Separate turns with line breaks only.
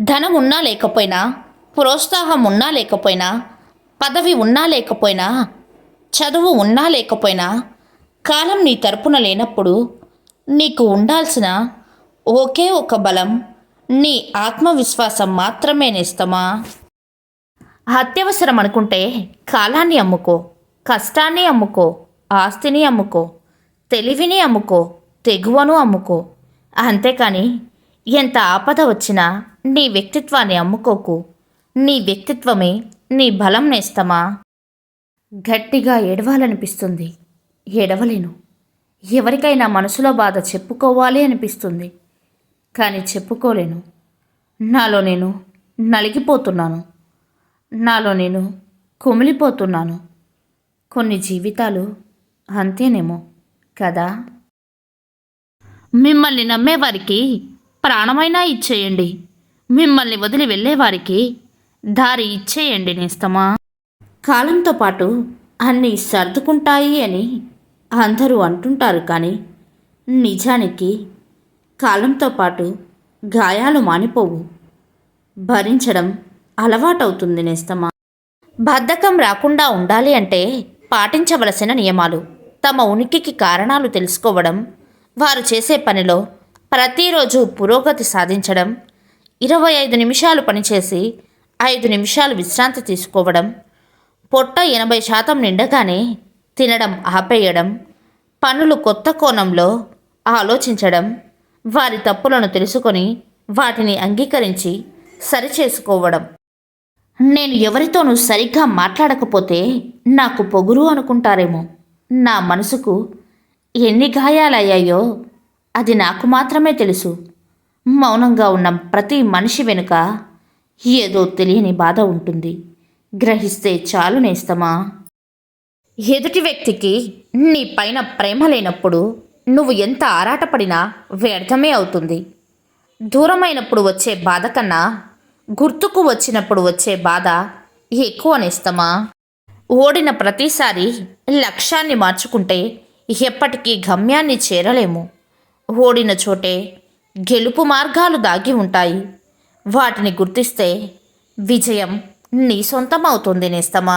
ధనం ఉన్నా లేకపోయినా, ప్రోత్సాహం ఉన్నా లేకపోయినా, పదవి ఉన్నా లేకపోయినా, చదువు ఉన్నా లేకపోయినా, కాలం నీ తరపున లేనప్పుడు నీకు ఉండాల్సిన ఒకే ఒక బలం నీ ఆత్మవిశ్వాసం మాత్రమే నేస్తమా. అత్యవసరం అనుకుంటే కాలాన్ని అమ్ముకో, కష్టాన్ని అమ్ముకో, ఆస్తిని అమ్ముకో, తెలివిని అమ్ముకో, తెగువను అమ్ముకో. అంతేకాని ఎంత ఆపద వచ్చినా నీ వ్యక్తిత్వాన్ని అమ్ముకోకు. నీ వ్యక్తిత్వమే నీ బలం నేస్తమా. గట్టిగా ఏడవాలనిపిస్తుంది, ఏడవలేను. ఎవరికైనా మనసులో బాధ చెప్పుకోవాలి అనిపిస్తుంది, కానీ చెప్పుకోలేను. నాలో నేను నలిగిపోతున్నాను, నాలో నేను కుమిలిపోతున్నాను. కొన్ని జీవితాలు అంతేనేమో కదా. మిమ్మల్ని నమ్మేవారికి ప్రాణమైనా ఇచ్చేయండి, మిమ్మల్ని వదిలి వెళ్ళేవారికి దారి ఇచ్చేయండి నేస్తమా. కాలంతో పాటు అన్నీ సర్దుకుంటాయి అని అందరూ అంటుంటారు, కానీ నిజానికి కాలంతో పాటు గాయాలు మానిపోవు, భరించడం అలవాటవుతుంది నేస్తమా. బద్ధకం రాకుండా ఉండాలి అంటే పాటించవలసిన నియమాలు: తమ ఉనికికి కారణాలు తెలుసుకోవడం, వారు చేసే పనిలో ప్రతిరోజు పురోగతి సాధించడం, 25 నిమిషాలు పనిచేసి 5 నిమిషాలు విశ్రాంతి తీసుకోవడం, పొట్ట 80% నిండగానే తినడం ఆపేయడం, పనులు కొత్త కోణంలో ఆలోచించడం, వారి తప్పులను తెలుసుకొని వాటిని అంగీకరించి సరిచేసుకోవడం. నేను ఎవరితోనూ సరిగ్గా మాట్లాడకపోతే నాకు పొగురు అనుకుంటారేమో. నా మనసుకు ఎన్ని గాయాలయ్యాయో అది నాకు మాత్రమే తెలుసు. మౌనంగా ఉన్న ప్రతి మనిషి వెనుక ఏదో తెలియని బాధ ఉంటుంది. గ్రహిస్తే చాలు నేస్తమా. ఎదుటి వ్యక్తికి నీ పైన ప్రేమ లేనప్పుడు నువ్వు ఎంత ఆరాటపడినా వ్యర్థమే అవుతుంది. దూరమైనప్పుడు వచ్చే బాధ కన్నా గుర్తుకు వచ్చినప్పుడు వచ్చే బాధ ఎక్కువ నేస్తమా. ఓడిన ప్రతిసారి లక్ష్యాన్ని మార్చుకుంటే ఎప్పటికీ గమ్యాన్ని చేరలేము. ఓడిన చోటే గెలుపు మార్గాలు దాగి ఉంటాయి. వాటిని గుర్తిస్తే విజయం నీ సొంతం అవుతుంది నేస్తమా.